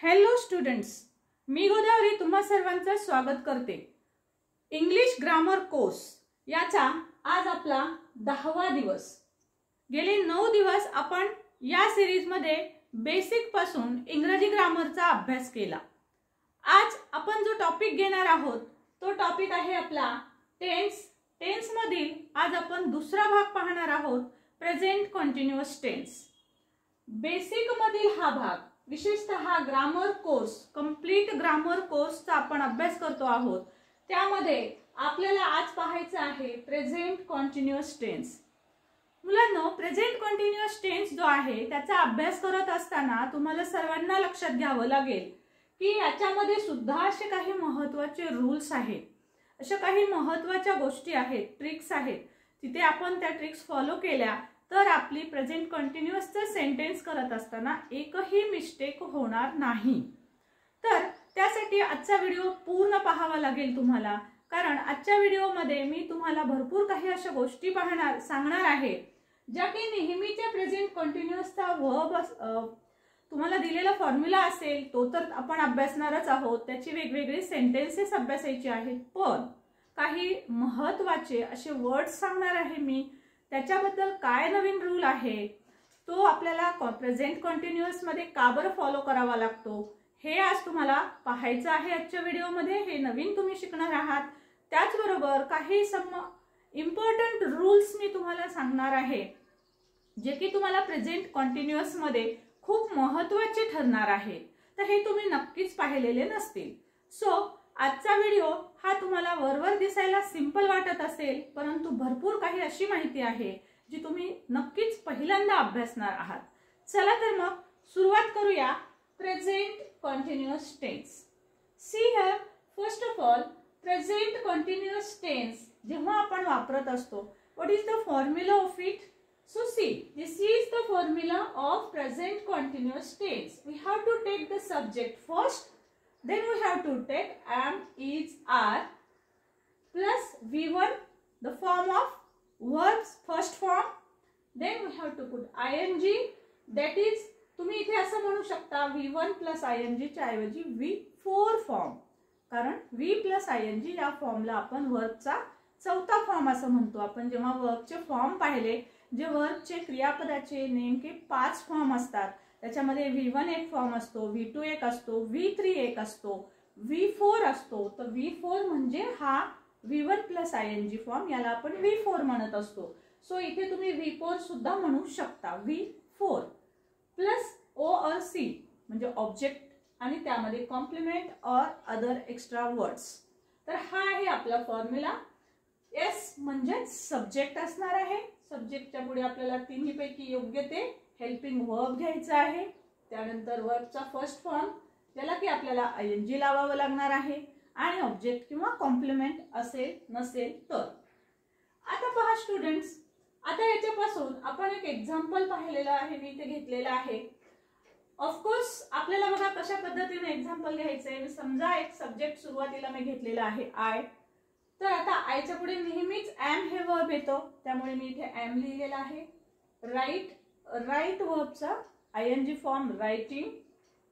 Hello students, मी गोदावरी तुम्हा सर्वांचं स्वागत करते। इंग्लिश ग्रामर कोर्स याचा आज आपला 10वा दिवस। गेले 9 दिवस आपण या सिरीज मध्ये बेसिक पासून इंग्रजी ग्रामरचा अभ्यास केला। आज आपण जो टॉपिक घेणार आहोत तो टॉपिक आहे आपला टेन्स। टेन्स मधील आज आपण दुसरा भाग पाहणार आहोत, प्रेझेंट कंटिन्यूअस टेन्स। बेसिक मधील हा भाग विशेषतः ग्रामर कोर्स, कंप्लीट ग्रामर कोर्सचा आपण अभ्यास करतो आहोत। त्यामध्ये आपल्याला आज पाहायचं आहे प्रेझेंट कंटिन्यूअस टेन्स। मुलांनो, प्रेझेंट कंटिन्यूअस टेन्स जो आहे त्याचा अभ्यास करत असताना तुम्हाला सर्वांना लक्षात घ्यावं लागेल की याच्यामध्ये सुद्धा असे काही महत्त्वाचे रूल्स आहेत, अशा काही महत्त्वाच्या गोष्टी आहेत, ट्रिक्स आहेत। तिथे आपण त्या ट्रिक्स फॉलो केल्या तर आपली प्रेझेंट कंटिन्यूअसचा सेंटेन्स करत असताना एकही मिस्टेक होणार नाही। तर त्यासाठी आजचा व्हिडिओ पूर्ण पाहावा लागेल तुम्हाला, कारण आजच्या व्हिडिओमध्ये मी तुम्हाला भरपूर काही अशा गोष्टी सांगणार आहे ज्या की नेहमीच्या प्रेझेंट कंटिन्यूअसचा वर्ब तुम्हाला दिलेला फॉर्म्युला असेल तो तर आपण अभ्यासणारच आहोत, त्याची वेगवेगळे सेंटेन्सेस अभ्यासायचे आहेत, पण काही महत्त्वाचे असे वर्ड्स सांगणार आहे मी। त्याच्याबद्दल काय नवीन रूल आहे तो आपल्याला प्रेझेंट कंटिन्यूअस मध्ये का बरं फॉलो करावा लागतो हे आज तुम्हाला पाहायचं आहे आजच्या व्हिडिओमध्ये। हे नवीन तुम्ही शिकणार आहात। त्याचबरोबर काही इम्पॉर्टंट रूल्स मी तुम्हाला सांगणार आहे जे की तुम्हाला प्रेझेंट कंटिन्यूअस मध्ये खूप महत्त्वाचे ठरणार आहे। तर हे तुम्ही नक्कीच पाहिलेले नसतील। सो आजचा व्हिडिओ हा तुम्हाला वरवर दिसायला सिंपल वाटत असेल, परंतु भरपूर काही अशी माहिती आहे जी तुम्ही नक्कीच पहिल्यांदा अभ्यासणार आहात। चला तर मग सुरुवात करूया present continuous tense. See here, first of all present continuous tense जेव्हा आपण वापरत असतो, what is the formula of it? So see, this is the formula of present continuous tense. We have to take the subject first, then we have to take am, is, are plus V1, the form of verbs first form. Then we have to put ing, that is तुम्ही इथे असं म्हणू शकता V1 plus ing च्या ऐवजी V4 form, कारण V plus ing या फॉर्मला आपण वर्बचा चौथा फॉर्म असं म्हणतो। आपण जेव्हा वर्बचे फॉर्म पाहिले, जे वर्बचे क्रियापदाचे नेमके 5 फॉर्म असतात, त्याच्यामध्ये V1 एक फॉर्म असतो, V2 एक असतो, V3 एक असतो, V4 असतो। तर V4 म्हणजे हा V1 प्लस ing फॉर्म, याला आपण V4 म्हणत असतो। सो इथे तुम्ही V4 सुद्धा म्हणू शकता। V4 प्लस O और C म्हणजे ऑब्जेक्ट आणि त्यामध्ये कॉम्प्लिमेंट और अदर एक्स्ट्रा वर्ड्स। तर हा आहे आपला फॉर्म्युला। S म्हणजे सब्जेक्ट असणार आहे। सब्जेक्टच्या पुढे आपल्याला तिन्हीपैकी योग्य ते हेल्पिंग वर्ब घ्यायचा आहे। त्यानंतर वर्बचा फर्स्ट फॉर्म ज्याला की आपल्याला ing लावावं लागणार आहे आणि ऑब्जेक्ट किंवा कॉम्प्लिमेंट असेल नसेल तर। आता पहा स्टुडंट्स, आता याच्यापासून आपण एक एक्झाम्पल पाहिलेलं आहे, मी इथे घेतलेलं आहे। ऑफ कोर्स आपल्याला बघा कशा पद्धतीने एक्झाम्पल घ्यायचंय। समजा एक सब्जेक्ट सुरुवातीला मी घेतलेला आहे आय, तर आता आयच्या पुढे नेहमीच एम हे वर्ब येतो, त्यामुळे मी इथे एम लिहिलेला आहे। राईट वर्बचा ing form writing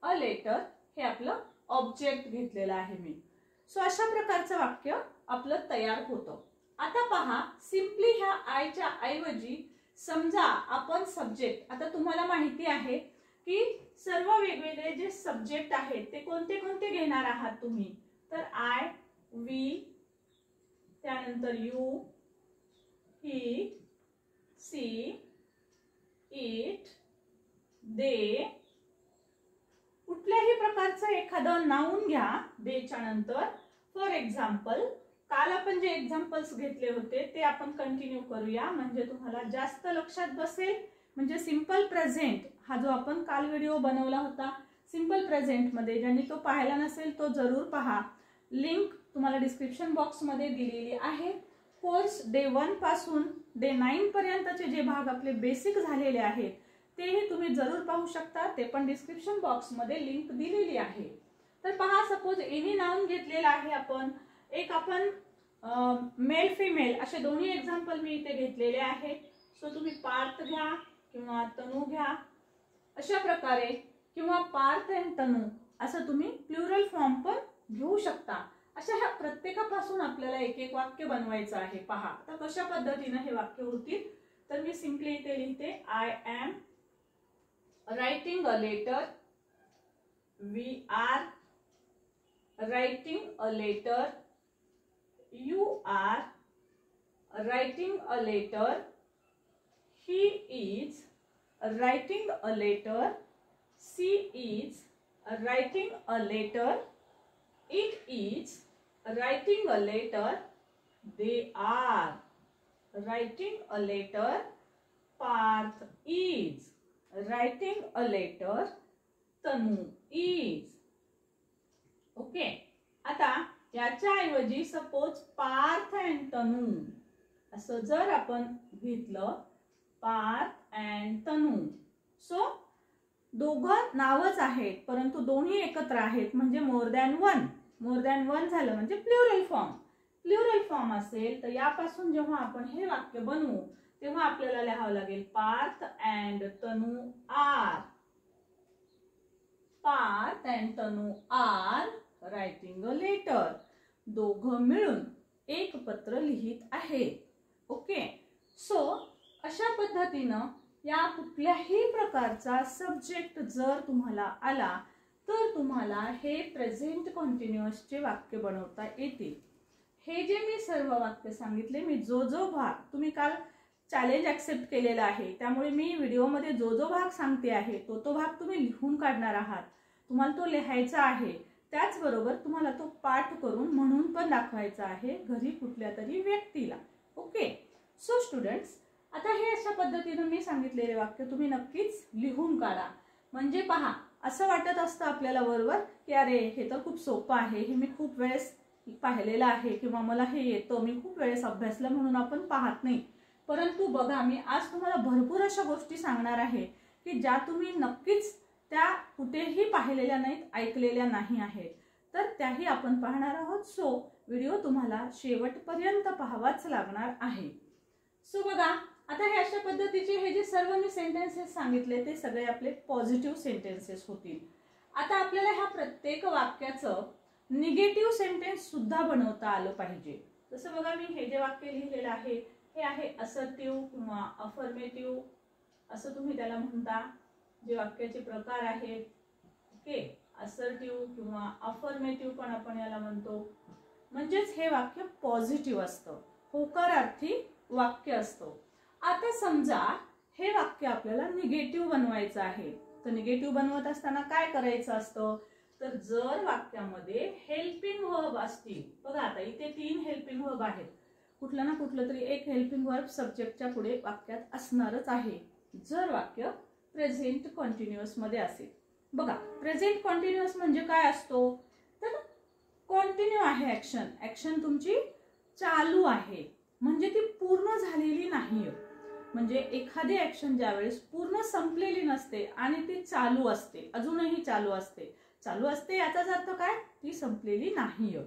a letter हे आपलं ऑब्जेक्ट घेतलेलं आहे मी। सो अशा प्रकारचं वाक्य आपलं तयार होतं। आता पहा, सिंपली ह्या आयच्या ऐवजी समजा आपण सब्जेक्ट, आता तुम्हाला माहिती आहे की सर्व वेगवेगळे जे सब्जेक्ट आहेत ते कोणते कोणते घेणार आहात तुम्ही, तर आय, वी, त्यानंतर यू, ही, सी, इट, दे, कुठल्याही प्रकारचं एखादं नाउन घ्या देच्या नंतर। फॉर एक्झाम्पल, काल आपण जे एक्झाम्पल्स घेतले होते ते आपण कंटिन्यू करूया, म्हणजे तुम्हाला जास्त लक्षात बसेल। म्हणजे सिंपल प्रेझेंट हा जो आपण काल व्हिडिओ बनवला होता, सिंपल प्रेझेंट मध्ये ज्यांनी तो पाहिला नसेल तो जरूर पहा। लिंक तुम्हाला डिस्क्रिप्शन बॉक्स मध्ये दिलेली आहे। कोर्स डे 1 पासून डे 9 पर्यंतचे जे भाग आपले बेसिक झालेले आहेत तेही तुम्ही जरूर पाहू शकता, ते पण डिस्क्रिप्शन बॉक्स मध्ये लिंक दिलेली आहे। तर पहा, सपोज एनी नाउन घेतलेला आहे आपण, एक आपण मेल फिमेल असे दोन्ही एक्झाम्पल मी इथे घेतलेले आहेत। सो तुम्ही पार्थ घ्या किंवा तनू घ्या, अशा प्रकारे, किंवा पार्थ एंड तनू असं तुम्ही प्लुरल फॉर्म पण घेऊ शकता. अशा ह्या प्रत्येकापासून आपल्याला एक एक वाक्य बनवायचं आहे. पहा आता कशा पद्धतीने हे वाक्य होतील. तर मी सिंपली इथे लिहिते, I am writing a letter, we are writing a letter, you are writing a letter, he is writing a letter, she is writing a letter, it is writing a letter, they are writing a letter, Parth is writing a letter, Tanu is. Okay, आता याच्या ऐवजी suppose Parth and तनू असं जर आपण घेतलं, Parth and Tanu, so दोघं नावच आहेत परंतु दोन्ही एकत्र आहेत म्हणजे more than one. More than one झालं म्हणजे प्लुरल फॉर्म. प्लुरल फॉर्म असेल तर यापासून जेव्हा आपण हे वाक्य बनवू तेव्हा आपल्याला लिहावं लागेल, Parth and Tanu are, Parth and Tanu are writing a letter. दोघं मिळून एक पत्र लिहित आहेत. ओके, सो अशा पद्धतीनं या कुठल्याही प्रकारचा सब्जेक्ट जर तुम्हाला आला तर तुम्हाला हे प्रेझेंट कंटिन्युअसचे वाक्य बनवता येतील. हे जे मी सर्व वाक्य सांगितले, मी जो जो भाग, तुम्ही काल चॅलेंज ऍक्सेप्ट केलेला आहे त्यामुळे मी व्हिडिओमध्ये जो जो भाग सांगते आहे तो भाग तुम्ही लिहून काढणार आहात. तुम्हाला तो लिहायचा आहे. त्याचबरोबर तुम्हाला तो पाठ करून म्हणून पण दाखवायचा आहे घरी कुठल्या तरी व्यक्तीला. ओके, सो स्टुडंट्स, आता हे अशा पद्धतीने मी सांगितलेले वाक्य तुम्ही नक्कीच लिहून काढा. म्हणजे पहा, असं वाटत असतं आपल्याला बरोबर की अरे हे तर खूप सोपं आहे, हे मी खूप वेळेस पाहिलेलं आहे किंवा मला हे येतं, मी खूप वेळेस अभ्यासलं म्हणून आपण पाहत नाही. परंतु बघा, मी आज तुम्हाला भरपूर अशा गोष्टी सांगणार आहे की ज्या तुम्ही नक्कीच त्या कुठेही पाहिलेल्या नाहीत, ऐकलेल्या नाही आहेत, तर त्याही आपण पाहणार आहोत. सो व्हिडिओ तुम्हाला शेवटपर्यंत पाहावाच लागणार आहे. सो बघा, आता हे अशा पद्धतीचे हे जे सर्व मी सेंटेन्सेस सांगितले ते सगळे आपले पॉझिटिव्ह सेंटेन्सेस होतील. आता आपल्याला ह्या प्रत्येक वाक्याचं निगेटिव्ह सेंटेन्स सुद्धा बनवता आलं पाहिजे. जसं बघा, मी हे जे वाक्य लिहिलेलं आहे हे आहे असर्टिव्ह किंवा अफर्मेटिव्ह असं तुम्ही त्याला म्हणता. जे वाक्याचे प्रकार आहेत, ओके, असर्टिव्ह किंवा अफर्मेटिव्ह पण आपण याला म्हणतो. म्हणजेच हे वाक्य पॉझिटिव्ह असतं, होकारार्थी वाक्य असतं. आता समजा हे वाक्य आपल्याला निगेटिव्ह बनवायचं आहे, तर निगेटिव्ह बनवत असताना काय करायचं असतं, तर जर वाक्यामध्ये हेल्पिंग वर्ब असतील, बघा आता इथे 3 हेल्पिंग वर्ब आहेत, कुठलं ना कुठलं तरी एक हेल्पिंग वर्ब सब्जेक्टच्या पुढे वाक्यात असणारच आहे जर वाक्य प्रेझेंट कंटिन्युअस मध्ये असेल. बघा, प्रेझेंट कंटिन्युअस म्हणजे काय असतो, तर कंटिन्यू आहे ऍक्शन, ऍक्शन तुमची चालू आहे म्हणजे ती पूर्ण झालेली नाहीये. म्हणजे एखादी ऍक्शन ज्यावेळेस पूर्ण संपलेली नसते आणि ती चालू असते, अजूनही चालू असते, चालू असते याचाच अर्थ काय, ती संपलेली नाहीये.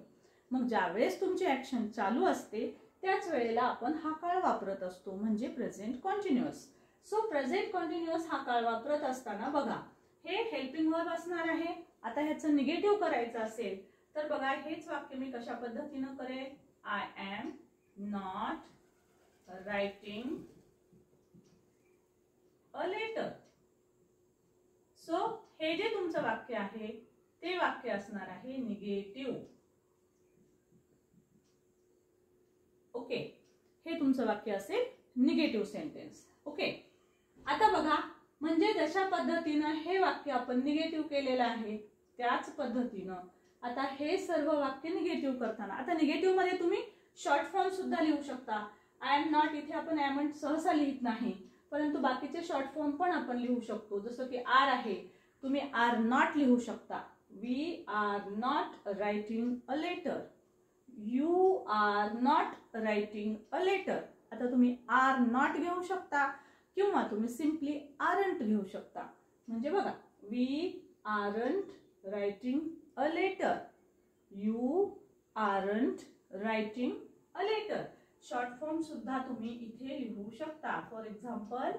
मग ज्यावेळेस तुमची ऍक्शन चालू असते त्याच वेळेला आपण हा काळ वापरत असतो म्हणजे present continuous. So present continuous हा काळ वापरत असताना बघा, हे हेल्पिंग वर्ब असणार आहे. आता ह्याचं निगेटिव्ह करायचं असेल तर बघा, हेच वाक्य मी कशा पद्धतीनं करेल, I am not writing a letter. So हे जे तुमचं वाक्य आहे ते वाक्य असणार आहे निगेटिव्ह. ओके, हे तुमचं वाक्य असेल निगेटिव्ह सेंटेन्स. ओके, आता बघा, म्हणजे जशा पद्धतीनं हे वाक्य आपण निगेटिव्ह केलेलं आहे त्याच पद्धतीनं आता हे सर्व वाक्य निगेटिव्ह करताना, आता निगेटिव्ह मध्ये तुम्ही शॉर्ट फॉर्म सुद्धा लिहू शकता. आय एम नॉट इथे आपण एम सहसा लिहित नाही, परंतु बाकीचे शॉर्ट फॉर्म पण आपण लिहू शकतो. जसं की आर आहे, तुम्ही आर नॉट लिहू शकता, we are not writing a letter, you are not writing a letter. आता तुम्ही आर नॉट घेऊ शकता किंवा तुम्ही सिंपली आरंट घेऊ शकता. म्हणजे बघा, we aren't writing a letter, you aren't writing a letter. Short form सुद्धा तुम्ही इथे लिहू शकता. For example,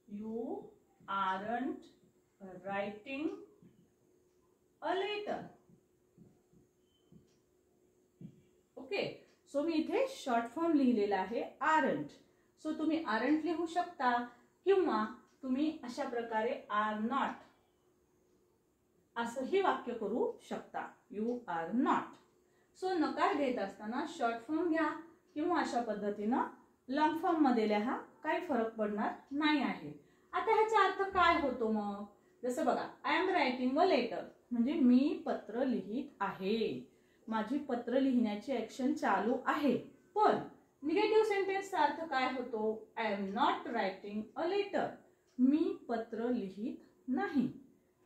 you aren't writing a a letter. Okay, so मी इथे शॉर्ट फॉर्म लिहिलेला आहे आरंट. सो तुम्ही आरंट लिहू शकता किंवा तुम्ही अशा प्रकारे आर नॉट असंही वाक्य करू शकता. You are not. सो नकार घेत असताना शॉर्ट फॉर्म घ्या किंवा अशा पद्धतीनं लॉंग फॉर्म मध्ये लिहा, काही फरक पडणार नाही आहे. आता ह्याचा अर्थ काय होतो मग? जसं बघा, I am writing a letter म्हणजे मी पत्र लिहित आहे, माझी पत्र लिहिण्याची ऍक्शन चालू आहे. पण निगेटिव्ह सेंटेन्सचा अर्थ काय होतो? I am not writing a letter, मी पत्र लिहित नाही.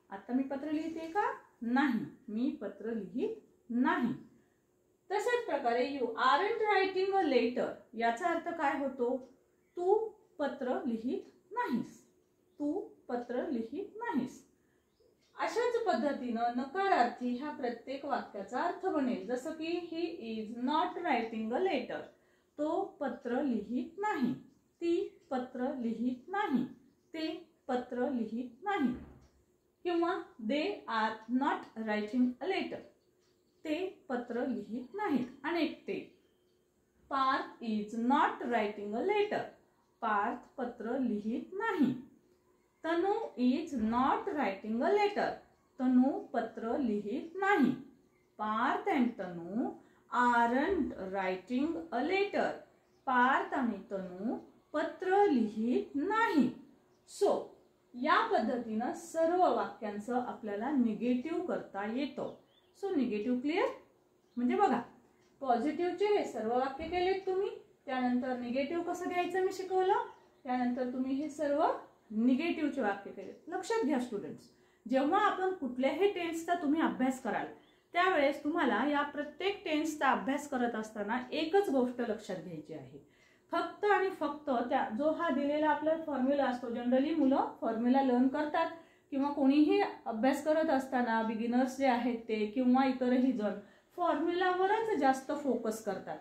आता मी पत्र लिहिते का? नाही, मी पत्र लिहित नाही. तशाच प्रकारे you aren't writing a letter याचा अर्थ काय होतो? तू पत्र लिहित नाहीस, तू पत्र लिहित नाहीस. अशाच पद्धतीनं नकारार्थी ह्या प्रत्येक वाक्याचा अर्थ बनेल. जसं की he is not writing a letter, तो पत्र लिहित नाही, ती पत्र लिहित नाही, ते पत्र लिहित नाही. किंवा they are not writing a letter, ते पत्र लिहित नाहीत. अनेकटे, Parth is not writing a letter, Parth पत्र लिहित नाही. Tanu is not writing a letter, Tanu पत्र लिहित नाही. Parth and Tanu aren't writing a letter, Parth आणि तनु पत्र लिहित नाही. सो या पद्धतीनं सर्व वाक्यांचं आपल्याला निगेटिव्ह करता येतं. So negative clear? म्हणजे बघा, पॉझिटिव्हचे हे सर्व वाक्य केलेत तुम्ही, त्यानंतर निगेटिव्ह कसं घ्यायचं मी शिकवलं, त्यानंतर तुम्ही हे सर्व निगेटिव्हचे वाक्य केले. लक्षात घ्या स्टुडंट्स, जेव्हा आपण कुठल्याही टेन्सचा तुम्ही अभ्यास कराल त्यावेळेस तुम्हाला या प्रत्येक टेन्सचा अभ्यास करत असताना एकच गोष्ट लक्षात घ्यायची आहे, फक्त आणि फक्त त्या जो हा दिलेला आपला फॉर्म्युला असतो. जनरली मुलं फॉर्म्युला लर्न करतात किंवा कोणीही अभ्यास करत असताना बिगिनर्स जे आहेत ते किंवा इतरही जण फॉर्म्युलावरच जास्त फोकस करतात,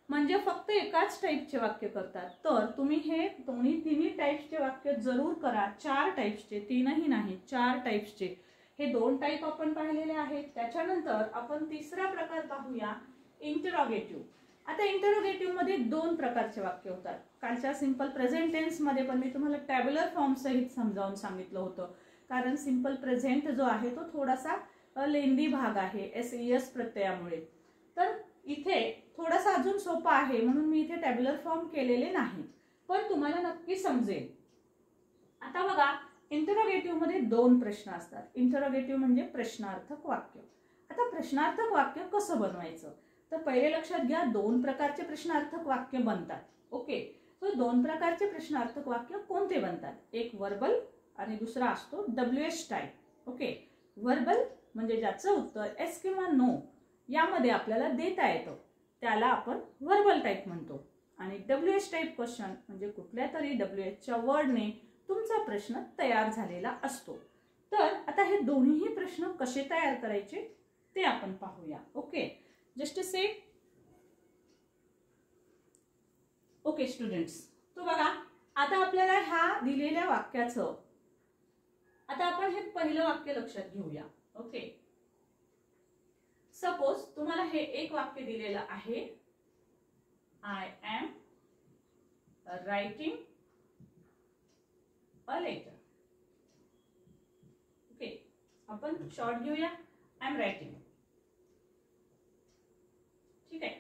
म्हणजे फक्त एकाच टाईपचे वाक्य करतात. तर तुम्ही हे तिन्ही टाईप्सचे वाक्य जरूर करा. 4 टाईप्सचे, 3ही नाही, 4 टाईप्सचे. हे 2 टाईप आपण पाहिलेले आहेत. त्याच्यानंतर आपण तिसरा प्रकार पाहूया, इंटरोगेटिव्ह. आता इंटरोगेटिव्ह मध्ये 2 प्रकारचे वाक्य होतात. कालच्या सिंपल प्रेझेंट टेन्स मध्ये पण मी तुम्हाला टॅब्युलर फॉर्म सहित समजावून सांगितलं होतं, कारण सिंपल प्रेझेंट जो आहे तो थोडासा लेंदी भाग आहे एस प्रत्ययामुळे. तर इथे थोडासा अजून सोपा आहे म्हणून मी इथे टॅब्युलर फॉर्म केलेले नाही, पण तुम्हाला नक्की समजेल. आता बघा, इंटरोगेटिव्ह मध्ये 2 प्रश्न असतात. इंटरोगेटिव्ह म्हणजे प्रश्नार्थक वाक्य. आता प्रश्नार्थक वाक्य कसं बनवायचं? तर पहिले लक्षात घ्या, 2 प्रकारचे प्रश्नार्थक वाक्य बनतात. ओके, सो 2 प्रकारचे प्रश्नार्थक वाक्य कोणते बनतात? एक वर्बल आणि दुसरा असतो WH टाईप. ओके, वर्बल म्हणजे ज्याचं उत्तर एस किंवा नो यामध्ये आपल्याला देता येतं, त्याला आपण वर्बल टाईप म्हणतो. आणि WH टाईप क्वेश्चन म्हणजे कुठल्या तरी WHच्या वर्डने तुमचा प्रश्न तयार झालेला असतो. तर आता हे दोन्ही प्रश्न कसे तयार करायचे ते आपण पाहूया. Okay, just say okay students, तो बघा, आता आपल्याला ह्या दिलेल्या वाक्याचं आता आपण हे पहिलं वाक्य लक्षात घेऊया. ओके, सपोज तुम्हाला हे एक वाक्य दिलेलं आहे, I am writing a letter. Okay, आपण शॉर्ट घेऊया, आय एम रायटिंग. ठीक आहे,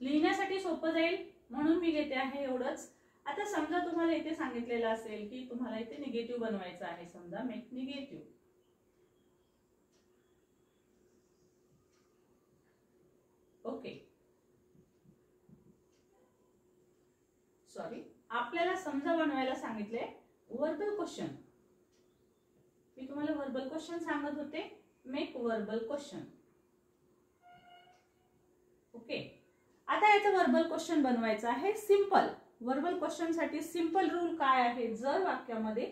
लिहिण्यासाठी सोपं जाईल म्हणून मी घेते आहे एवढंच. आता समजा तुम्हाला इथे सांगितलेलं असेल की तुम्हाला इथे निगेटिव्ह बनवायचं आहे, समजा मेक निगेटिव्ह. ओके, सॉरी, आपल्याला समजा बनवायला सांगितले वर्बल क्वेश्चन. मी तुम्हाला वर्बल क्वेश्चन सांगत होते, मेक वर्बल क्वेश्चन. ओके, आता याचं वर्बल क्वेश्चन बनवायचं आहे सिंपल. वर्बल क्वेश्चन साठी सिंपल रूल काय आहे? जर वाक्यामध्ये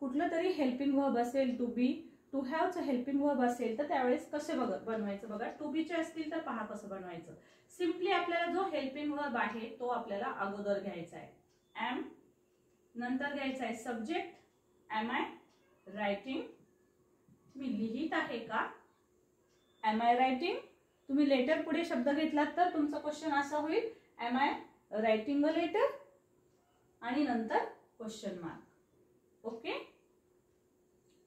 कुठलं तरी हेल्पिंग वर्ब असेल, टू बी, टू हॅवचं हेल्पिंग वर्ब असेल तर त्यावेळेस कसे बनवायचं बघा. टू बीचे असतील तर पहा कसं बनवायचं. सिम्पली आपल्याला जो हेल्पिंग वर्ब आहे तो आपल्याला अगोदर घ्यायचा आहे, एम, नंतर घ्यायचा आहे सब्जेक्ट, एम आय रायटिंग, मी लिहित आहे का? Am I writing? तुम्ही लेटर पुढे शब्द घेतलात तर तुमचा क्वेश्चन असा होईल, am I writing a letter? आणि नंतर question mark. Okay,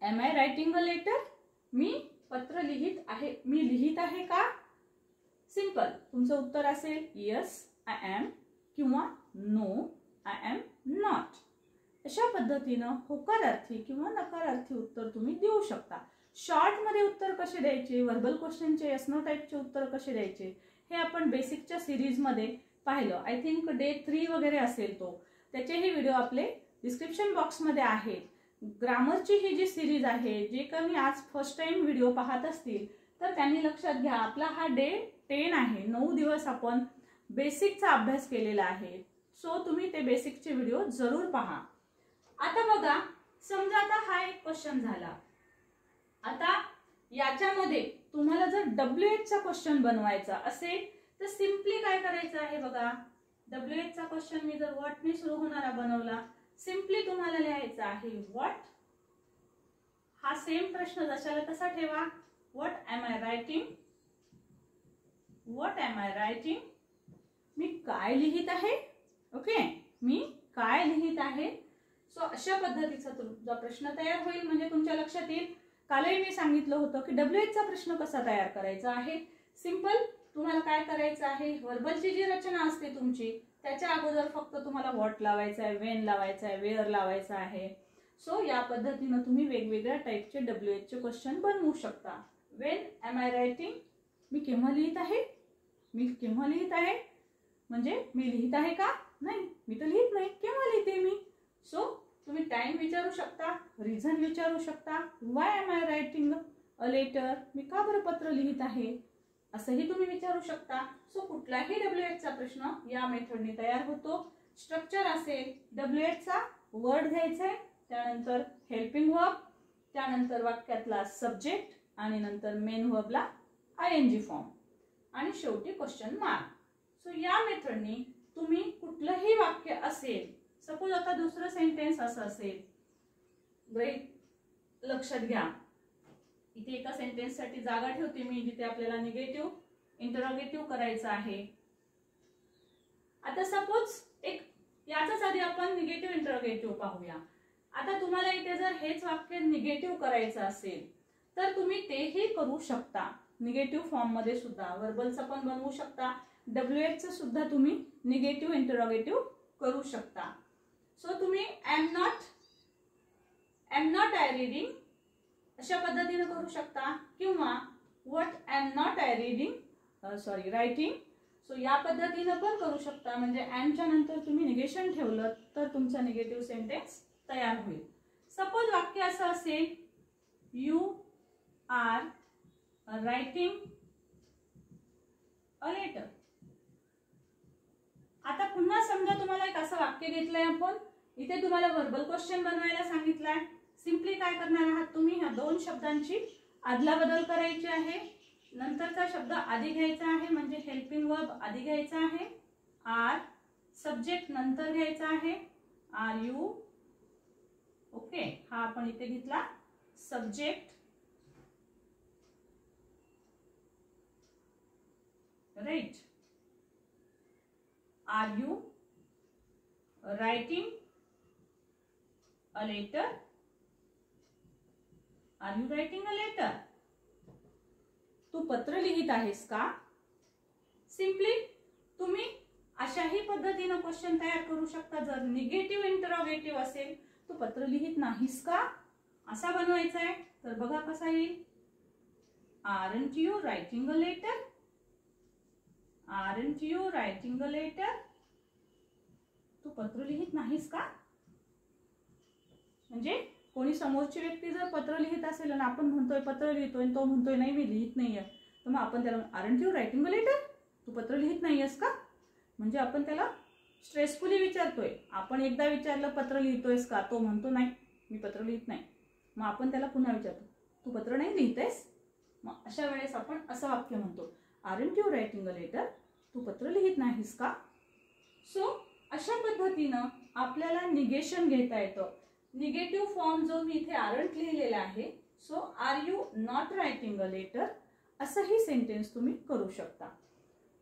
am I writing a letter? मी पत्र लिहित आहे, मी लिहित आहे का? सिंपल, तुमचं उत्तर असेल येस आय एम किंवा नो आय एम नॉट. अशा पद्धतीनं होकारार्थी किंवा नकारार्थी उत्तर तुम्ही देऊ शकता. शॉर्ट मध्ये उत्तर कसे द्यायचे, व्हर्बल क्वेश्चनचे येस नो टाईपचे उत्तर कसे द्यायचे हे आपण बेसिकच्या सिरीज मध्ये पाहिलं. आय थिंक डे 3 वगैरे असेल तो, त्याचेही व्हिडिओ आपले डिस्क्रिप्शन बॉक्समध्ये आहेत. ग्रामरची ही जी सिरीज आहे, जे कोणी आज फर्स्ट टाइम व्हिडिओ पाहत असतील तर त्यांनी लक्षात घ्या, आपला हा डे 10 आहे. 9 दिवस आपण बेसिकचा अभ्यास केलेला आहे. सो तुम्ही ते बेसिकचे व्हिडिओ जरूर पहा. आता बघा, समजा आता हा एक क्वेश्चन झाला. आता याच्यामध्ये तुम्हाला जर WH चा क्वेश्चन बनवायचा असेल तर सिंपली काय करायचं आहे बघा, WH चा क्वेश्चन मी जर व्हॉट ने सुरू होणारा बनवला, सिंपली तुम्हाला लिहायचं आहे व्हॉट. हा सेम प्रश्न जशाला तसा ठेवा. What am I writing? What am I writing? मी काय लिहित आहे? ओके, मी काय लिहित आहे? सो अशा पद्धतीचा तुमचा प्रश्न तयार होईल. म्हणजे तुमच्या लक्षात येईल, कालही मी सांगितलं होतं की WH चा प्रश्न कसा तयार करायचा आहे. सिंपल, तुम्हाला काय करायचं आहे, व्हर्बलची जी रचना असते तुमची त्याच्या अगोदर फक्त तुम्हाला व्हॉट लावायचा आहे, वेन लावायचा आहे, वेअर लावायचा आहे. सो या पद्धतीनं तुम्ही वेगवेगळ्या टाईपचे WH चे क्वेश्चन बनवू शकता. When am I writing? मी केव्हा लिहित आहे? मी केव्हा लिहित आहे म्हणजे मी लिहित आहे का? नाही, मी तर लिहित नाही. केव्हा लिहिते मी? सो तुम्ही टाइम विचारू शकता, रिझन विचारू शकता. Why am I writing a letter? मी का बरं पत्र लिहित आहे असंही तुम्ही विचारू शकता. सो कुठलाही WH चा प्रश्न या मेथडने तयार होतो. स्ट्रक्चर असेल, WH चा वर्ड घ्यायचा आहे, त्यानंतर हेल्पिंग वर्ब, त्यानंतर वाक्यातला सब्जेक्ट आणि नंतर मेन वर्बला ING फॉर्म आणि शेवटी क्वेश्चन मार्क. सो या मेथडने तुम्ही कुठलंही वाक्य असेल, सपोज आता दुसरं सेंटेन्स असं असेल, ग्रेट, लक्षात घ्या इथे एका सेंटेन्स साठी जागा ठेवते मी जिथे आपल्याला निगेटिव्ह इंटरोगेटिव्ह करायचं आहे. आता सपोज एक याचाच आधी आपण निगेटिव्ह इंटरोगेटिव्ह पाहूया. आता तुम्हाला इथे जर हेच वाक्य निगेटिव्ह करायचं असेल तर तुम्ही तेही करू शकता. निगेटिव्ह फॉर्म मध्ये सुद्धा व्हर्बलचं पण बनवू शकता, WH चं सुद्धा तुम्ही निगेटिव्ह इंटरोगेटिव्ह करू शकता. सो तुम्ही एम नॉट आय रीडिंग अशा पद्धतीने करू शकता किंवा what am not I reading writing. So या पद्धतीने पण करू शकता. म्हणजे एमच्या नंतर तुम्ही निगेशन ठेवलं तर तुमचा निगेटिव्ह सेंटेन्स तयार होईल. सपोज वाक्य असं असेल, you are writing a letter. आता पुन्हा समजा तुम्हाला एक असं वाक्य घेतलंय आपण, इथे तुम्हाला व्हर्बल क्वेश्चन बनवायला सांगितलंय. सिंपली काय करणार आहात तुम्ही, ह्या दोन शब्दांची अदलाबदल करायची आहे. नंतरचा शब्द आधी घ्यायचा आहे, म्हणजे हेल्पिंग वर्ब आधी घ्यायचा आहे, आर. सब्जेक्ट नंतर घ्यायचा आहे, आर यू. ओके, हा आपण इथे घेतला subject. Right. Are you writing a letter? Are you writing a letter? तू पत्र लिहित आहेस का? सिंपली तुम्ही अशाही पद्धतीने क्वेश्चन तयार करू शकता. जर निगेटिव्ह इंटरोगेटिव्ह असेल, तू पत्र लिहित नाहीस का असा बनवायचा आहे, तर बघा कसा येईल. Aren't you writing a letter? Aren't you writing a letter? तू पत्र लिहित नाहीस का? म्हणजे कोणी समोरची व्यक्ती जर पत्र लिहित असेल आणि आपण म्हणतोय पत्र लिहितोय, तो म्हणतोय नाही मी लिहित नाहीये, तर मग आपण त्याला aren't you writing a letter? तू पत्र लिहित नाहीयेस का? म्हणजे आपण त्याला स्ट्रेसफुली विचारतोय. आपण एकदा विचारलं पत्र लिहितोयस का, तो म्हणतो नाही मी पत्र लिहित नाही. मग आपण त्याला पुन्हा विचारतो तू पत्र नाही लिहितेस? मग अशा वेळेस आपण असं वाक्य म्हणतो, aren't you writing a letter? तू पत्र लिहित नाहीस का? सो अशा पद्धतीनं आपल्याला निगेशन घेता येतं. निगेटिव्ह फॉर्म जो मी इथे आरंट लिहिलेला आहे, so are you not writing a letter, असंही सेंटेन्स तुम्ही करू शकता.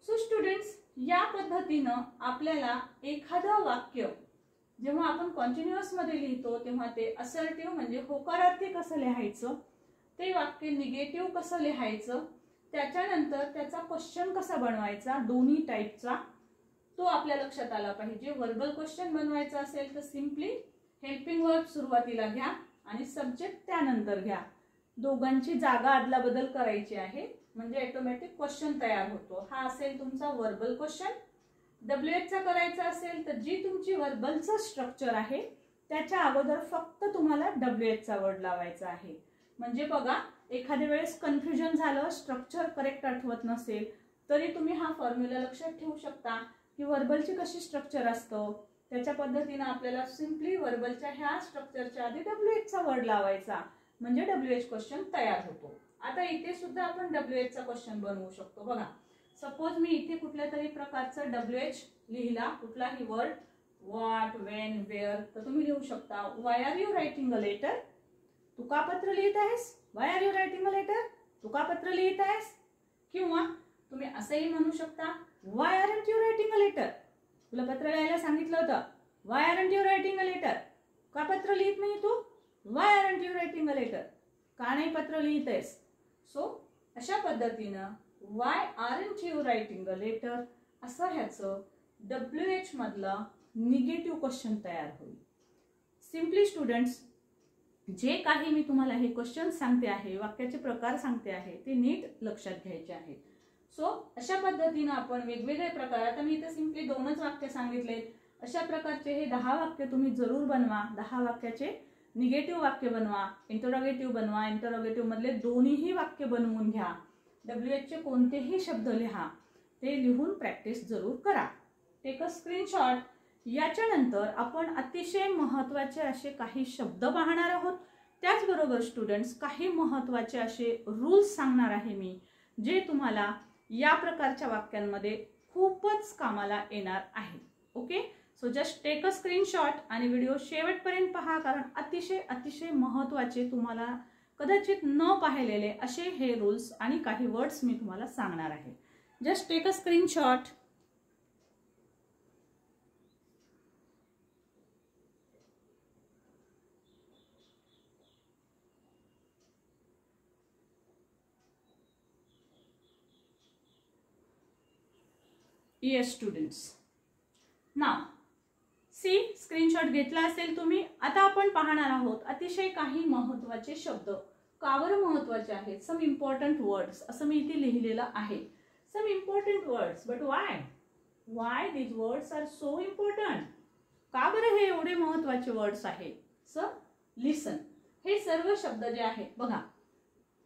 सो स्टुडंट्स, या पद्धतीनं आपल्याला एखादं वाक्य जेव्हा आपण कॉन्टिन्युअस मध्ये लिहितो तेव्हा ते असर्टिव्ह म्हणजे होकारार्थी कसं लिहायचं, ते वाक्य निगेटिव्ह कसं लिहायचं, त्याच्यानंतर त्याचा क्वेश्चन कसा बनवायचा दोन्ही टाईपचा, तो आपल्या लक्षात आला पाहिजे. वर्बल क्वेश्चन बनवायचा असेल तर सिम्पली हेल्पिंग वर्ब सुरुवातीला घ्या आणि सब्जेक्ट त्यानंतर घ्या. दोघांची जागा अदला बदल करायची आहे म्हणजे ऑटोमॅटिक क्वेश्चन तयार होतो. हा असेल तुमचा वर्बल क्वेश्चन. WH चा करायचा असेल तर जी तुमची वर्बलचं स्ट्रक्चर आहे त्याच्या अगोदर फक्त तुम्हाला WH चा वर्ड लावायचा आहे. म्हणजे बघा, एखाद्या वेळेस कन्फ्युजन झालं, स्ट्रक्चर करेक्ट आठवत नसेल तरी तुम्ही हा फॉर्म्युला लक्षात ठेवू शकता की वर्बलची कशी स्ट्रक्चर असतं, त्याच्या पद्धतीने आपल्याला सिम्पली वर्बलच्या ह्या स्ट्रक्चरच्या आधी WH चा वर्ड लावायचा म्हणजे WH क्वेश्चन तयार होतो. आता इथे सुद्धा आपण WH चा क्वेश्चन बनवू शकतो. बघा, सपोज मी इथे कुठल्या तरी प्रकारचं WH लिहिला, कुठलाही वर्ड, व्हॉट, वेन, वेअर, तर तुम्ही लिहू शकता why are you writing a letter, तू का पत्र लिहित आहेस, why are you writing a letter, तू का पत्र लिहित आहेस. किंवा तुम्ही असंही म्हणू शकता why aren't you writing a letter, तुला पत्र लिहायला सांगितलं होतं, why aren't you writing a letter, का पत्र लिहित नाही तू, why aren't you writing a letter, का नाही पत्र लिहित आहेस. सो अशा पद्धतीनं why aren't you writing a letter असं ह्याचं WH मधलं निगेटिव्ह क्वेश्चन तयार होईल. सिम्पली स्टुडंट्स, जे काही मी तुम्हाला हे क्वेश्चन सांगते आहे, वाक्याचे प्रकार सांगते आहे, ते नीट लक्षात घ्यायचे आहेत. सो अशा पद्धतीने आपण वेगवेगळे प्रकार, आता मी इथे सिम्पली 2च वाक्य सांगितले, अशा प्रकारचे हे 10 वाक्य तुम्ही जरूर बनवा. 10 वाक्याचे निगेटिव्ह वाक्य बनवा, इंटरोगेटिव्ह बनवा, इंटरोगेटिव्ह मधले दोन्हीही वाक्य बनवून घ्या. WH चे कोणतेही शब्द लिहा, ते लिहून प्रॅक्टिस जरूर करा. Take a screenshot. याच्यानंतर आपण अतिशय महत्त्वाचे असे काही शब्द पाहणार आहोत. त्याचबरोबर स्टुडंट्स, काही महत्त्वाचे असे रूल्स सांगणार आहे मी, जे तुम्हाला या प्रकारच्या वाक्यांमध्ये खूपच कामाला येणार आहे. Okay, so just take a screenshot आणि व्हिडिओ शेवटपर्यंत पहा, कारण अतिशय अतिशय महत्त्वाचे, तुम्हाला कदाचित न पाहिलेले असे हे रूल्स आणि काही वर्ड्स मी तुम्हाला सांगणार आहे. Just take a screenshot. Yes students, now see screenshot घेतला असेल तुम्ही. आता आपण पाहणार आहोत अतिशय काही महत्त्वाचे शब्द. का बरं महत्त्वाचे आहेत, सम इम्पॉर्टंट वर्ड्स असं मी इथे लिहिलेलं आहे. Some important words, but why these words are so important, का बरं हे एवढे महत्त्वाचे वर्ड्स आहेत. So listen. हे सर्व शब्द जे आहेत, बघा,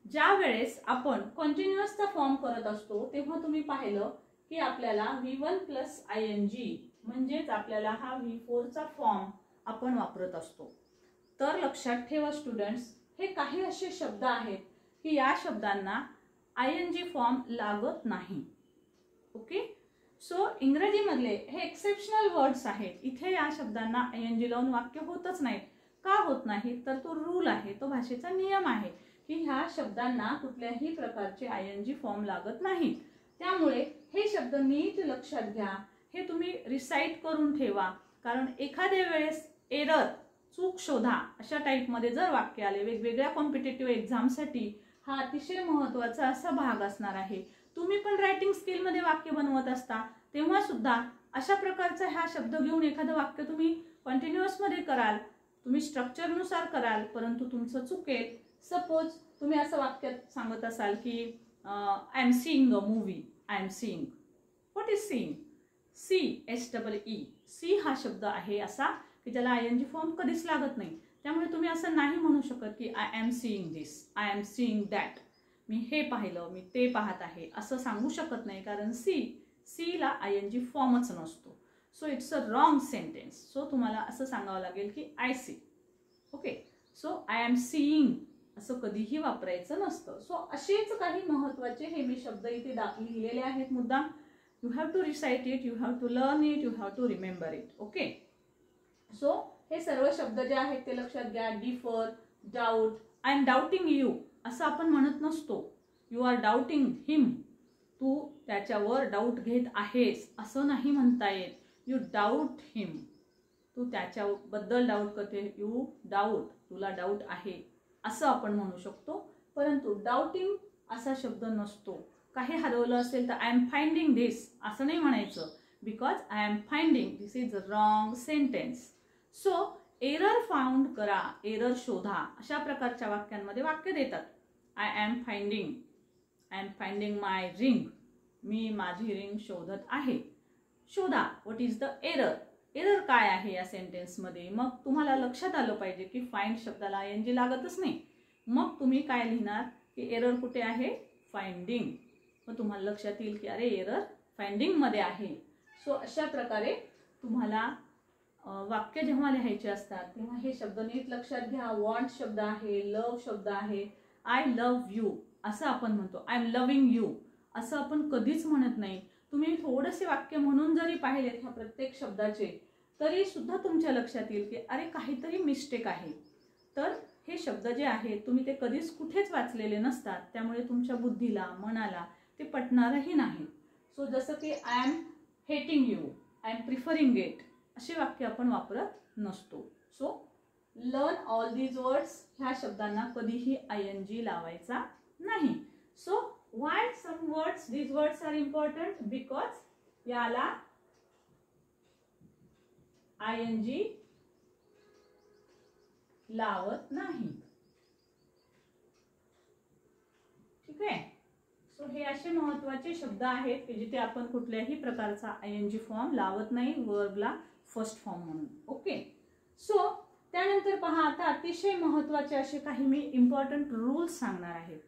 ज्या वेळेस आपण कॉन्टिन्युअसचा फॉर्म करत असतो तेव्हा तुम्ही पाहिलं की आपल्याला V1 + ing म्हणजेच आपल्याला हा V4 चा फॉर्म आपण वापरत असतो. तर लक्षात ठेवा स्टुडंट्स, हे काही असे शब्द आहेत की या शब्दांना ing फॉर्म लागत नाही. ओके, सो इंग्रजीमधले हे एक्सेप्शनल वर्ड्स आहेत. इथे या शब्दांना ing लावून वाक्य होतच नाहीत. का होत नाही, तर तो रूल आहे, तो भाषेचा नियम आहे की ह्या शब्दांना कुठल्याही प्रकारचे ing फॉर्म लागत नाहीत. त्यामुळे हे शब्द नीट लक्षात घ्या, हे तुम्ही रिसाइट करून ठेवा, कारण एखाद्या वेळेस एरर, चूक शोधा अशा टाईपमध्ये जर वाक्य आले वेगवेगळ्या कॉम्पिटेटिव्ह एक्झामसाठी, हा अतिशय महत्त्वाचा असा भाग असणार आहे. तुम्ही पण रायटिंग स्किलमध्ये वाक्य बनवत असता तेव्हा सुद्धा अशा प्रकारचा हा शब्द घेऊन एखादं वाक्य तुम्ही कंटिन्युअसमध्ये कराल, तुम्ही स्ट्रक्चरनुसार कराल, परंतु तुमचं चुकेल. सपोज तुम्ही असं वाक्य सांगत असाल की I am seeing a movie, I am seeing, what is seeing, CSEE, see हा शब्द आहे असा की ज्याला ing फॉर्म कधीच लागत नाही. त्यामुळे तुम्ही असं नाही म्हणू शकत की I am seeing this, I am seeing that, मी हे पाहिलं, मी ते पाहत आहे, असं सांगू शकत नाही, कारण सी ला ing फॉर्मच नसतो. So it's a wrong sentence. So तुम्हाला असं सांगावं लागेल की I see. Okay, so I am seeing असं कधीही वापरायचं नसतं. सो असेच काही महत्त्वाचे हे मी शब्द इथे लिहिलेले आहेत मुद्दाम. You have to recite it, you have to learn it, you have to remember it. Okay. So हे सर्व शब्द जे आहेत ते लक्षात घ्या. Differ, doubt, I am doubting you असं आपण म्हणत नसतो. यू आर डाऊटिंग हिम, तू त्याच्यावर डाऊट घेत आहेस असं नाही म्हणता येत. यू डाऊट हिम, तू त्याच्याबद्दल डाऊट करते. यू डाऊट, तुला डाऊट आहे असं आपण म्हणू शकतो. परंतु डाऊटिंग असा शब्द नसतो. काही हरवलं असेल तर आय एम फाइंडिंग धिस असं नाही म्हणायचं, because I am finding this is wrong sentence. So error found करा, एरर शोधा, अशा प्रकारच्या वाक्यांमध्ये वाक्य देतात. I am finding my ring, मी माझी रिंग शोधत आहे. शोधा, what is the error, error काय आहे या सेंटेन्समध्ये. मग तुम्हाला लक्षात आलं पाहिजे की फाइंड शब्दाला ING लागतच नाही. मग तुम्ही काय लिहिणार की एरर कुठे आहे, फाइंडिंग. मग तुम्हाला लक्षात येईल की अरे एरर फाइंडिंग मध्ये आहे. सो अशा प्रकारे तुम्हाला वाक्य जेव्हा लिहायचे असतात तेव्हा हे शब्द नीट लक्षात घ्या. वॉन्ट शब्द आहे, लव शब्द आहे. आय लव्ह यू असं आपण म्हणतो. आय एम लव्हिंग यू असं आपण कधीच म्हणत नाही. तुम्ही थोडेसे वाक्य म्हणून जरी पाहिलेत ह्या प्रत्येक शब्दाचे तरी सुद्धा तुमच्या लक्षात येईल की अरे काहीतरी मिस्टेक आहे. तर हे शब्द जे आहेत तुम्ही ते कधीच कुठेच वाचलेले नसतात, त्यामुळे तुमच्या बुद्धीला, मनाला ते पटणारही नाही. सो जसं की I am hating you, I am preferring it असे वाक्य आपण वापरत नसतो. So learn all these words, ह्या शब्दांना कधीही ING लावायचा नाही. So why some words, these words are important, because याला ING लावत नाही. ठीक आहे. सो हे असे महत्त्वाचे शब्द आहेत की जिथे आपण कुठल्याही प्रकारचा ING फॉर्म लावत नाही वर्बला फर्स्ट फॉर्म म्हणून. ओके. सो त्यानंतर पहा, आता अतिशय महत्त्वाचे असे काही मी इम्पॉर्टंट रूल्स सांगणार आहे.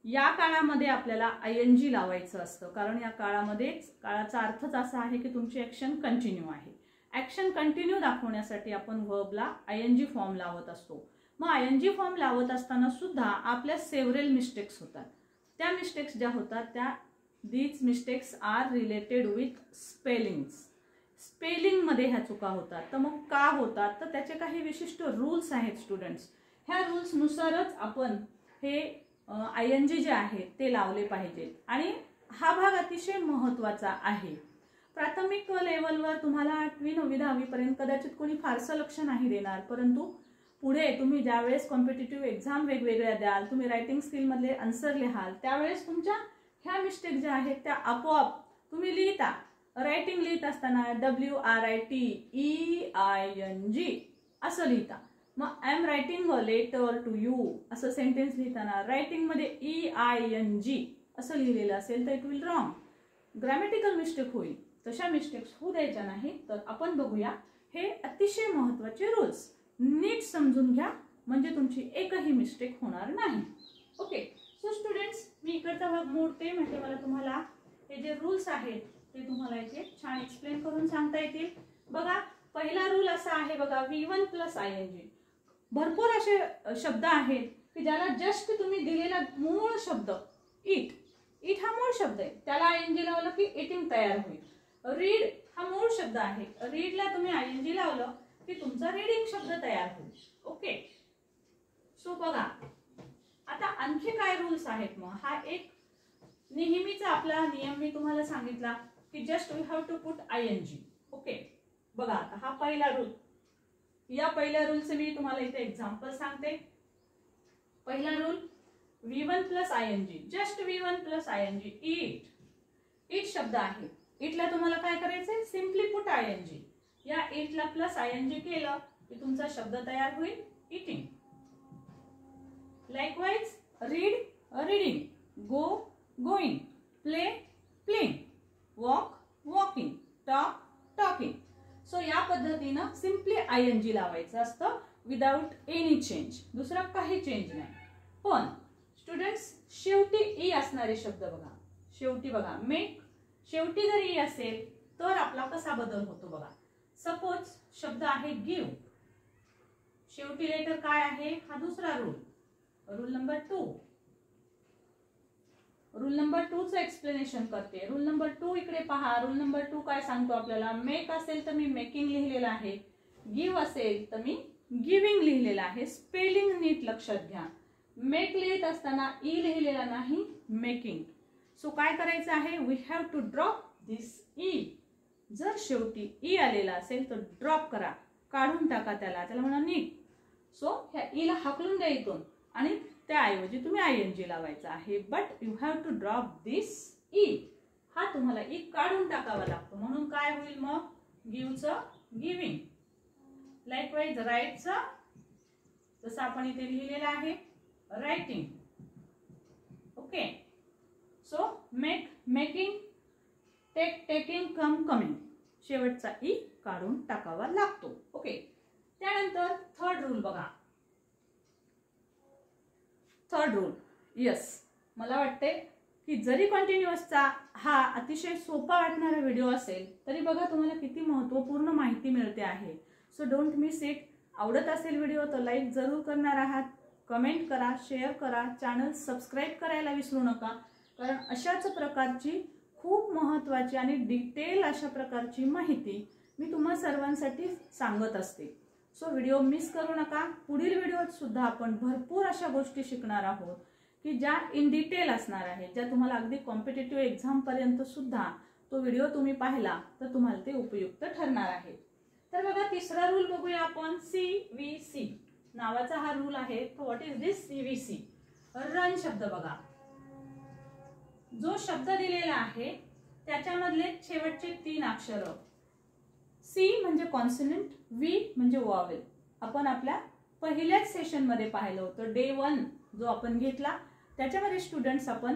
या काळामध्ये आपल्याला ING लावायचं असतं, कारण या काळामध्येच, काळाचा अर्थच असा आहे की तुमची ऍक्शन कंटिन्यू आहे. ऍक्शन कंटिन्यू दाखवण्यासाठी आपण वर्बला ING फॉर्म लावत असतो. मग ING फॉर्म लावत असताना सुद्धा आपल्या सेव्हरल मिस्टेक्स होतात. त्या मिस्टेक्स ज्या होतात त्या these mistakes are related with spellings. स्पेलिंगमध्ये ह्या चुका होतात. तर मग का होतात, तर त्याचे काही विशिष्ट रूल्स आहेत स्टुडंट्स. ह्या रूल्सनुसारच आपण हे ING जे आहेत ते लावले पाहिजेत. आणि हा भाग अतिशय महत्त्वाचा आहे. प्राथमिक लेवलवर तुम्हाला 8वी 9वी 10वी पर्यंत कदाचित कोणी फारसं लक्ष नाही देणार, परंतु पुढे तुम्ही ज्यावेळेस कॉम्पिटिटिव्ह एक्झाम वेगवेगळ्या द्याल, तुम्ही रायटिंग स्किलमधले आन्सर लिहाल, त्यावेळेस तुमच्या ह्या मिस्टेक ज्या आहेत त्या आपोआप तुम्ही लिहिता. रायटिंग लिहित असताना WRITEING असं लिहिता. मग I am writing a letter to you असं सेंटेन्स लिहिताना रायटिंगमध्ये EING असं लिहिलेलं असेल तर it will wrong, grammatical mistake होईल. तशा मिस्टेक्स होऊ द्यायच्या नाही. तर आपण बघूया हे अतिशय महत्त्वाचे रूल्स. नीट समजून घ्या म्हणजे तुमची एकही मिस्टेक होणार नाही. ओके. सो स्टुडंट्स, मी इकडचा भाग मोडते म्हणजे मला तुम्हाला हे जे रूल्स आहेत ते तुम्हाला इथे छान एक्सप्लेन करून सांगता येतील. बघा, पहिला रूल असा आहे बघा, V1 + ING. भरपूर असे शब्द आहेत की ज्याला जस्ट तुम्ही दिलेला मूळ शब्द इट, इट हा मूळ शब्द आहे, त्याला ING लावलं की इटिंग तयार होईल. रीड हा मूळ शब्द आहे, रीडला तुम्ही ING लावलं की तुमचा रीडिंग शब्द तयार होईल. ओके. सो बघा आता आणखी काय रूल्स आहेत. मग हा एक नेहमीचा आपला नियम मी तुम्हाला सांगितला की just we have to put ING. Okay. बघा आता हा पहिला रूल. या पहिल्या रूलचे मी तुम्हाला इथे एक्झाम्पल सांगते. पहिला rule V1 + ING, just V1 + ING. It, it शब्द आहे. इटला तुम्हाला काय करायचंय, सिम्पली पुट ING. या इटला +ING केलं की तुमचा शब्द तयार होईल eating. Likewise read, reading, go, going, play, playing, walk, walking, talk, talking. So या पद्धतीनं सिम्पली ING लावायचं असतं विदाउट एनी चेंज. दुसरा काही चेंज नाही. पण स्टुडंट्स शेवटी ई असणारे शब्द बघा. शेवटी बघा, मेक, शेवटी जर ई असेल तर आपला कसा बदल होतो बघा. सपोज शब्द आहे गिव्ह, शेवटी लेटर काय आहे, हा दुसरा rule, rule number 2. Rule number 2 चं एक्सप्लेनेशन करते. रूल नंबर 2 इकडे पहा. रूल नंबर 2 काय सांगतो आपल्याला, मेक असेल तर मी मेकिंग लिहिलेलं आहे, गिव्ह असेल तर मी गिविंग लिहिलेलं आहे. स्पेलिंग नीट लक्षात घ्या. मेक लिहित असताना ई लिहिलेला नाही, मेकिंग. सो काय करायचं आहे, we have to drop this E. जर शेवटी ई आलेला असेल तर ड्रॉप करा, काढून टाका त्याला म्हणा नीट. सो ह्या ई ला हाकलून द्या इथून आणि त्याऐवजी तुम्ही आयएनजी लावायचा आहे. But you have to drop this E. हा तुम्हाला ई काढून टाकावा लागतो. म्हणून काय होईल मग, गिव्हचं गिव्हिंग. लाईकवाईज राईटचं जसं आपण इथे लिहिलेलं आहे writing. Okay. So make making, take taking, come coming. शेवटचा ई काढून टाकावा लागतो. ओके. त्यानंतर थर्ड रूल बघा. थर्ड रूल, यस, मला वाटते की जरी कंटिन्युअसचा हा अतिशय सोपा वाटणारा व्हिडिओ असेल तरी बघा तुम्हाला किती महत्त्वपूर्ण माहिती मिळते आहे. So don't miss it. आवडत असेल व्हिडिओ तर लाईक जरूर करणार आहात, कमेंट करा, शेअर करा, चॅनल सबस्क्राईब करायला विसरू नका. कारण अशाच प्रकारची खूप महत्त्वाची आणि डिटेल अशा प्रकारची माहिती मी तुम्हा सर्वांसाठी सांगत असते. सो व्हिडिओ मिस करू नका. पुढील व्हिडिओत सुद्धा आपण भरपूर अशा गोष्टी शिकणार आहोत की ज्या इन डिटेल असणार आहेत, ज्या तुम्हाला अगदी कॉम्पिटिटिव्ह एक्झाम पर्यंत सुद्धा तो व्हिडिओ तुम्ही पाहिला तर तुम्हाला ते उपयुक्त ठरणार आहे. तर बघा तिसरा रूल बघूया आपण. CVC नावाचा हा रूल आहे. What is this CVC? Run शब्द बघा. जो शब्द दिलेला आहे त्याच्यामधले शेवटचे 3 अक्षर. C म्हणजे कॉन्सोनंट, V म्हणजे वॉवेल. आपण आपल्या पहिल्याच सेशन मध्ये पाहिलं होतं. डे 1 जो आपण घेतला त्याच्यामध्ये स्टुडंट्स आपण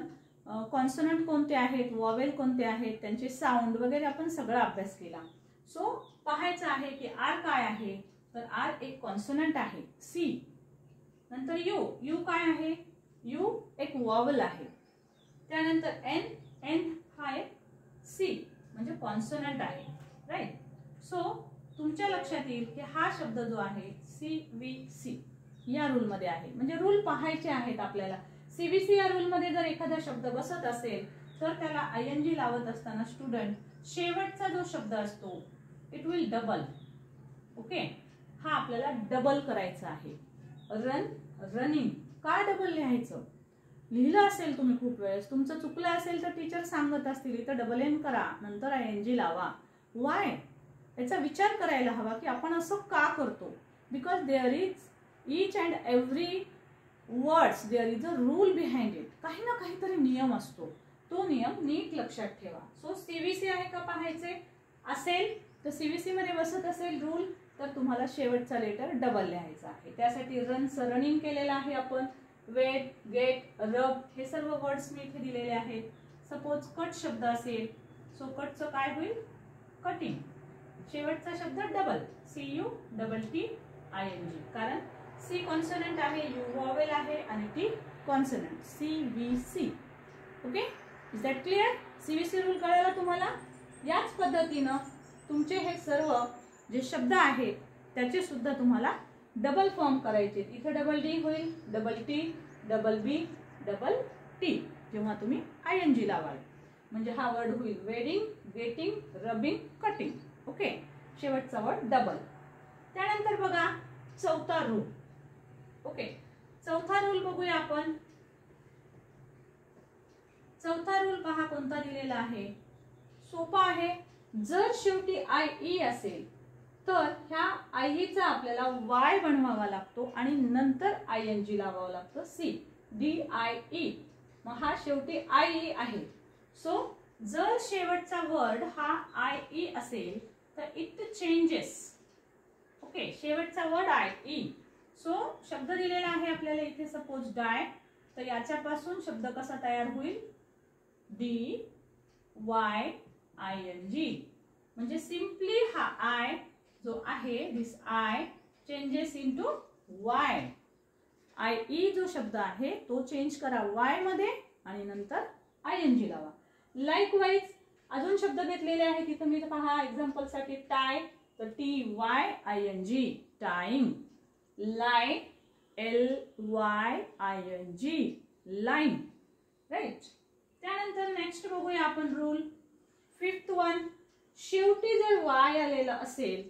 कॉन्सोनंट कोणते आहेत, वॉवेल कोणते आहेत, त्यांचे साऊंड वगैरे आपण सगळा अभ्यास केला. सो पाहायचं आहे की आर काय आहे, तर आर एक कॉन्सोनंट आहे C. नंतर यू काय आहे, यू एक वॉवेल आहे. त्यानंतर एन हा एक C म्हणजे कॉन्सोनंट आहे. राईट. सो तुमच्या लक्षात येईल की हा शब्द जो आहे CVC या रूल मध्ये आहे. म्हणजे रूल पाहायचे आहेत आपल्याला. CVC या रूल मध्ये जर एखादा शब्द बसत असेल तर त्याला आयएनजी लावत असताना स्टुडंट शेवटचा जो शब्द असतो इट विल डबल. ओके. हा आपल्याला डबल करायचा आहे. Run, running. का डबल लिहायचं? लिहिलं असेल तुम्ही खूप वेळेस, तुमचं चुकलं असेल तर टीचर सांगत असतील इथं डबल एन करा, नंतर आयएनजी लावा. वाय? याचा विचार करायला हवा की आपण असं का करतो. Because there is each and every words there is a rule behind it. काही ना काहीतरी नियम असतो. तो नियम नीट लक्षात ठेवा. सो CVC आहे का पाहायचे असेल तर CVC मध्ये बसत असेल रूल तर तुम्हाला शेवटचा लेटर डबल लिहायचा आहे. त्यासाठी रनचं रनिंग केलेलं आहे आपण. वेट, गेट, रब हे सर्व वर्ड्स मी इथे दिलेले आहेत. सपोज कट शब्द असेल सो कटचं काय होईल, कटिंग. शेवटचा शब्द डबल, CUTTING. कारण C कॉन्सोनंट आहे, U वॉवेल आहे आणि T consonant. CVC. Okay. Is that clear? CVC rule कळाला तुम्हाला? याच पद्धतीनं तुमचे हे सर्व जे शब्द आहेत त्याचे सुद्धा तुम्हाला डबल फॉर्म करायचे. इथे डबल D होईल, double T, double B, double T जेव्हा तुम्ही आयएनजी लावाल. म्हणजे हा वर्ड होईल wedding, getting, rubbing, cutting. Okay. शेवटचा वर्ड डबल. त्यानंतर बघा चौथा रूल. ओके. चौथा रूल बघूया आपण. चौथा रूल पहा कोणता दिलेला आहे. सोपा आहे. जर शेवटी IE असेल तर ह्या IE चा आपल्याला Y बनवावा लागतो आणि नंतर ING लावावा लागतो. DIE. मग हा शेवटी IE आहे. सो जर शेवटचा वर्ड हा IE असेल तर इट चेंजेस. ओके. शेवटचा वर्ड IE. सो शब्द दिलेला आहे आपल्याला इथे सपोज डाय, तर याच्यापासून शब्द कसा तयार होईल, DYING. म्हणजे सिंपली हा I जो आहे दिस I changes into Y. IE जो शब्द आहे तो चेंज करा Y मध्ये आणि नंतर ING लावा. लाईकवाईज अजून शब्द घेतलेले आहेत तिथे मी पहा एक्झाम्पल साठी टाय तर TYING tying. Line LYING line. Right. त्यानंतर नेक्स्ट बघूया आपण रूल. 5th one. शेवटी जर Y आलेला असेल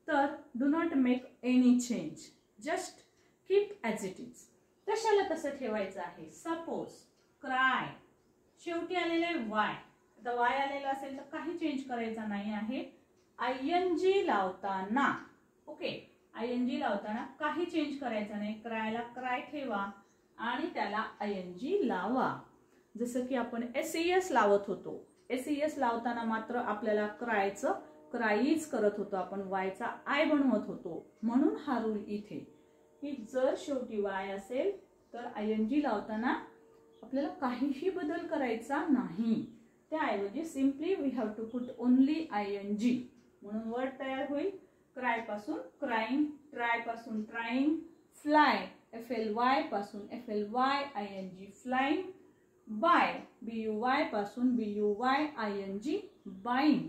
तर do not make any change, just keep as it is. तशाला तसं ठेवायचं आहे. सपोज क्राय, शेवटी आलेले वाय. आता वाय आलेला असेल तर काही चेंज करायचा नाही आहे. आयएनजी लावताना, ओके, आयएनजी लावताना काही चेंज करायचा नाही. क्रायला क्राय ठेवा आणि त्याला आयएनजी लावा. जसं की आपण एसईएस लावत होतो. एसईएस लावताना मात्र आपल्याला क्रायचं क्राईज करत होतो आपण, वायचा आय बनवत होतो. म्हणून हा रूल इथे की जर शेवटी वाय असेल तर आयएनजी लावताना आपल्याला काहीही बदल करायचा नाही. त्याऐवजी simply we have to put only I N G. म्हणून वर्ड तयार होईल क्राय पासून क्राईंग, ट्राय पासून ट्राईंग, फ्लाय FLY पासून FLY ING flying, buy BUY पासून BUY ING buying.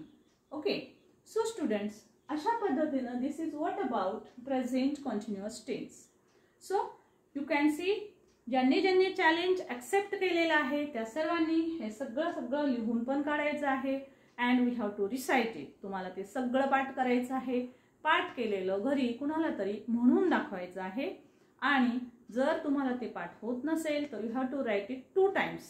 Okay, so students, अशा पद्धतीने this is what about present continuous tense. So you can see, ज्यांनी ज्यांनी चॅलेंज ॲक्सेप्ट केलेला आहे त्या सर्वांनी हे सगळं लिहून पण काढायचं आहे. And we have to recite it. तुम्हाला ते सगळं पाठ करायचं आहे. पाठ केलेलं घरी कुणाला तरी म्हणून दाखवायचं आहे. आणि जर तुम्हाला ते पाठ होत नसेल तर you have to write it 2 times.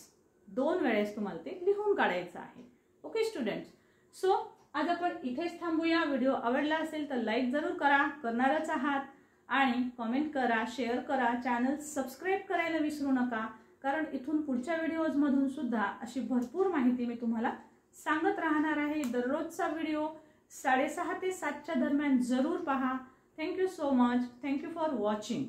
2 वेळेस तुम्हाला ते लिहून काढायचं आहे. ओके स्टुडंट्स, सो आज आपण इथेच थांबूया. व्हिडिओ आवडला असेल तर लाईक जरूर करा, करणारच आहात. आणि कमेंट करा, शेअर करा, चॅनल सबस्क्राईब करायला विसरू नका. कारण इथून पुढच्या व्हिडिओजमधून सुद्धा अशी भरपूर माहिती मी तुम्हाला सांगत राहणार आहे. दररोजचा व्हिडिओ 6:30 ते 7च्या दरम्यान जरूर पहा. Thank you so much. Thank you for watching.